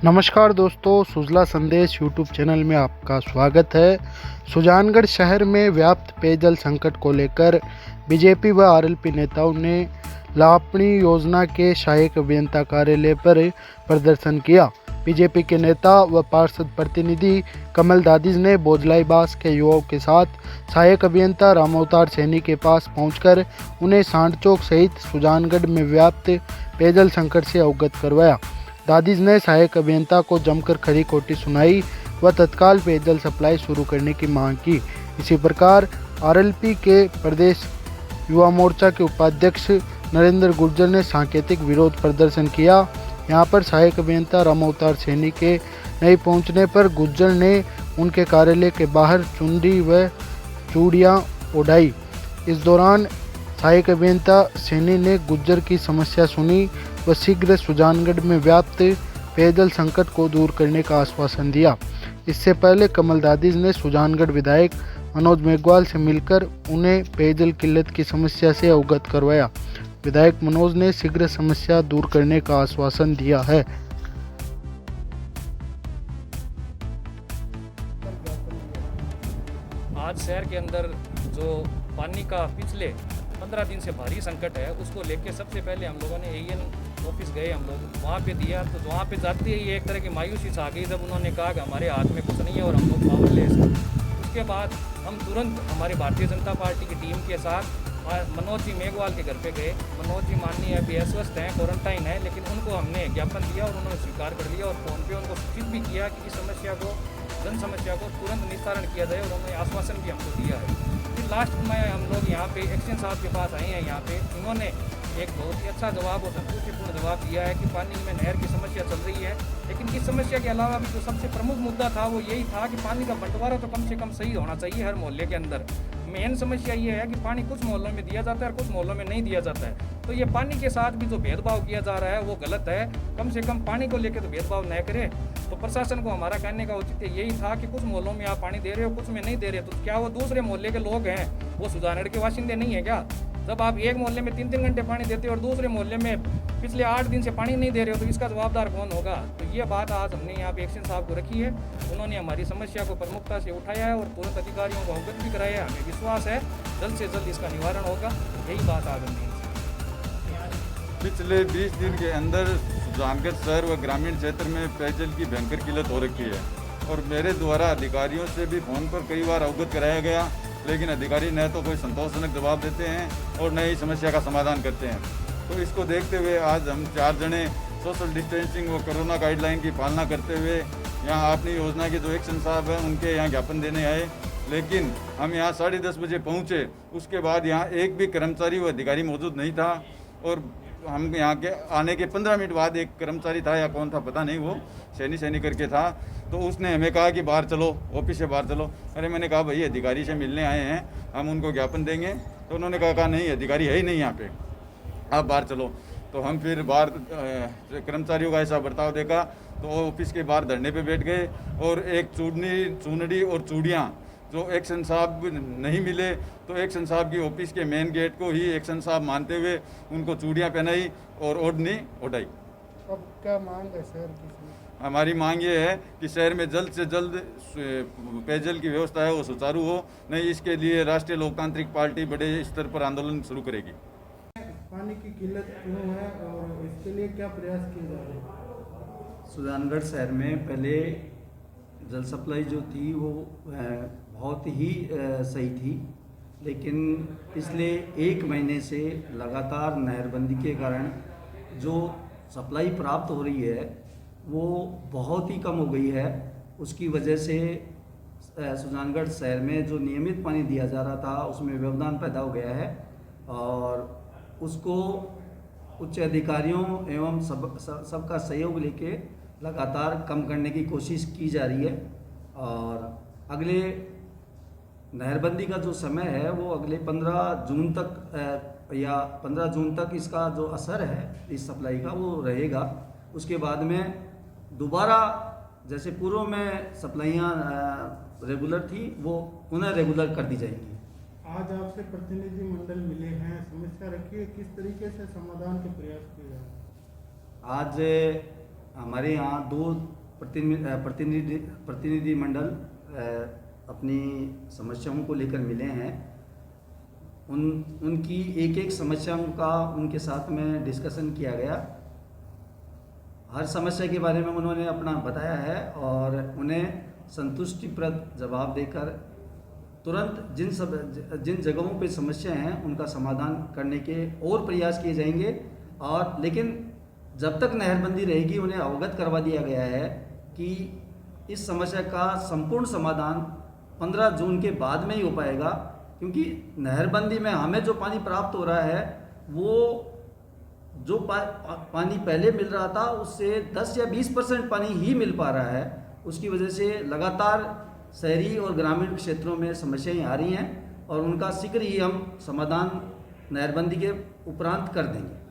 नमस्कार दोस्तों, सुजला संदेश यूट्यूब चैनल में आपका स्वागत है। सुजानगढ़ शहर में व्याप्त पेयजल संकट को लेकर बीजेपी व आरएलपी नेताओं ने लापणी योजना के सहायक अभियंता कार्यालय पर प्रदर्शन किया। बीजेपी के नेता व पार्षद प्रतिनिधि कमल दादिज ने बोझलाई बास के युवाओं के साथ सहायक अभियंता रामअवतार सैनी के पास पहुंचकर उन्हें सांड चौक सहित सुजानगढ़ में व्याप्त पेयजल संकट से अवगत करवाया। दादिज ने सहायक अभियंता को जमकर खरी खोटी सुनाई व तत्काल पेयजल सप्लाई शुरू करने की मांग की। इसी प्रकार आरएलपी के प्रदेश युवा मोर्चा के उपाध्यक्ष नरेंद्र गुर्जर ने सांकेतिक विरोध प्रदर्शन किया। यहां पर सहायक अभियंता रामअवतार सैनी के नहीं पहुंचने पर गुर्जर ने उनके कार्यालय के बाहर चुनरी व चूड़ियां उड़ाई। इस दौरान सहायक अभियंता सैनी ने गुर्जर की समस्या सुनी व शीघ्र सुजानगढ़ में व्याप्त पेयजल संकट को दूर करने का आश्वासन दिया। इससे पहले कमल दादिज ने सुजानगढ़ विधायक मनोज मेघवाल से मिलकर उन्हें पेयजल किल्लत की समस्या से अवगत करवाया। विधायक मनोज ने शीघ्र समस्या दूर करने का आश्वासन दिया है। आज शहर के अंदर जो पानी का पिछले 15 दिन से भारी संकट है, उसको लेके सबसे पहले हम लोगों ने एएन ऑफिस गए, हम लोग वहाँ पे दिया। तो वहाँ पे जाते ही एक तरह की मायूसी आ गई जब उन्होंने कहा कि हमारे हाथ में कुछ नहीं है और हम लोग पावरलेस हैं। उसके बाद हम तुरंत हमारी भारतीय जनता पार्टी की टीम के साथ मनोज जी मेघवाल के घर पे गए। मनोज जी माननीय अभी अस्वस्थ हैं, क्वारंटाइन है, लेकिन उनको हमने ज्ञापन दिया और उन्होंने स्वीकार कर लिया और फ़ोन पे उनको सूचित भी किया कि इस समस्या को, जन समस्या को तुरंत निस्तारण किया जाए और उन्होंने आश्वासन भी हमको दिया है। फिर लास्ट में हम लोग यहाँ पे एक्शन साहब के पास आए हैं। यहाँ पे इन्होंने एक बहुत ही अच्छा जवाब और संतुष्टिपूर्ण जवाब दिया है कि पानी में नहर की समस्या चल रही है, लेकिन इस समस्या के अलावा भी जो सबसे प्रमुख मुद्दा था वो यही था कि पानी का बंटवारा तो कम से कम सही होना चाहिए हर मोहल्ले के अंदर। मेन समस्या ये है कि पानी कुछ मोहल्लों में दिया जाता है और कुछ मोहल्लों में नहीं दिया जाता है। तो ये पानी के साथ भी जो भेदभाव किया जा रहा है वो गलत है। कम से कम पानी को लेकर तो भेदभाव न करें। तो प्रशासन को हमारा कहने का औचित्य यही था कि कुछ मोहल्लों में आप पानी दे रहे हो, कुछ में नहीं दे रहे, तो क्या वो दूसरे मोहल्ले के लोग हैं, वो सुजानगढ़ के बाशिंदे नहीं है क्या? जब आप एक मोहल्ले में 3-3 घंटे पानी देते हो और दूसरे मोहल्ले में पिछले 8 दिन से पानी नहीं दे रहे हो, तो इसका जवाबदार कौन होगा? तो ये बात आज हमने यहाँ पे एक्शन साहब को रखी है। उन्होंने हमारी समस्या को प्रमुखता से उठाया है और तुरंत अधिकारियों को अवगत भी कराया है। हमें विश्वास है जल्द से जल्द इसका निवारण होगा। यही बात आज हमने पिछले 20 दिन के अंदर सुजानगढ़ शहर व ग्रामीण क्षेत्र में पेयजल की भयंकर किल्लत हो रखी है और मेरे द्वारा अधिकारियों से भी फ़ोन पर कई बार अवगत कराया गया, लेकिन अधिकारी न तो कोई संतोषजनक जवाब देते हैं और न ही समस्या का समाधान करते हैं। तो इसको देखते हुए आज हम 4 जने सोशल डिस्टेंसिंग व कोरोना गाइडलाइन की पालना करते हुए यहाँ अपनी योजना के जो एक्शन साहब हैं उनके यहाँ ज्ञापन देने आए, लेकिन हम यहाँ 10:30 बजे पहुँचे। उसके बाद यहाँ एक भी कर्मचारी व अधिकारी मौजूद नहीं था और हम यहाँ के आने के 15 मिनट बाद एक कर्मचारी था या कौन था पता नहीं, वो सैनी करके था, तो उसने हमें कहा कि बाहर चलो, ऑफिस से बाहर चलो। अरे मैंने कहा भाई अधिकारी से मिलने आए हैं, हम उनको ज्ञापन देंगे। तो उन्होंने कहा नहीं अधिकारी है ही नहीं यहाँ पे, आप बाहर चलो। तो हम फिर बाहर कर्मचारियों का ऐसा बर्ताव देखा तो ऑफिस के बाहर धरने पे बैठ गए और एक चूनड़ी और चूड़ियाँ जो एक्शन साहब नहीं मिले तो एक्शन साहब की ऑफिस के मेन गेट को ही एक्शन साहब मानते हुए उनको चूड़ियाँ पहनाई और ओढ़नी उठाई। अब क्या मांग है शहर की? हमारी मांग ये है कि शहर में जल्द से जल्द पेयजल की व्यवस्था है वो सुचारू हो, नहीं इसके लिए राष्ट्रीय लोकतांत्रिक पार्टी बड़े स्तर पर आंदोलन शुरू करेगी। पानी की किल्लत क्यों है और इसके लिए क्या प्रयास किए जा रहे हैं? सुजानगढ़ शहर में पहले जल सप्लाई जो थी वो बहुत ही सही थी, लेकिन पिछले 1 महीने से लगातार नहरबंदी के कारण जो सप्लाई प्राप्त हो रही है वो बहुत ही कम हो गई है। उसकी वजह से सुजानगढ़ शहर में जो नियमित पानी दिया जा रहा था उसमें व्यवधान पैदा हो गया है और उसको उच्च अधिकारियों एवं सबका सहयोग लेके लगातार कम करने की कोशिश की जा रही है और अगले नहरबंदी का जो समय है वो अगले 15 जून तक या 15 जून तक इसका जो असर है इस सप्लाई का वो रहेगा। उसके बाद में दोबारा जैसे पूर्व में सप्लाइयाँ रेगुलर थी वो पुनः रेगुलर कर दी जाएंगी। आज आपसे प्रतिनिधि मंडल मिले हैं, समस्या रखी है, किस तरीके से समाधान के प्रयास किए जा रहे हैं? आज हमारे यहाँ 2 प्रतिनिधि मंडल अपनी समस्याओं को लेकर मिले हैं। उनकी एक एक समस्याओं का उनके साथ में डिस्कशन किया गया। हर समस्या के बारे में उन्होंने अपना बताया है और उन्हें संतुष्टिप्रद जवाब देकर तुरंत जिन जगहों पे समस्या हैं उनका समाधान करने के और प्रयास किए जाएंगे। और लेकिन जब तक नहरबंदी रहेगी उन्हें अवगत करवा दिया गया है कि इस समस्या का संपूर्ण समाधान 15 जून के बाद में ही हो पाएगा, क्योंकि नहरबंदी में हमें जो पानी प्राप्त हो रहा है वो जो पानी पहले मिल रहा था उससे 10 या 20% पानी ही मिल पा रहा है। उसकी वजह से लगातार शहरी और ग्रामीण क्षेत्रों में समस्याएं आ रही हैं और उनका शीघ्र ही हम समाधान नहरबंदी के उपरांत कर देंगे।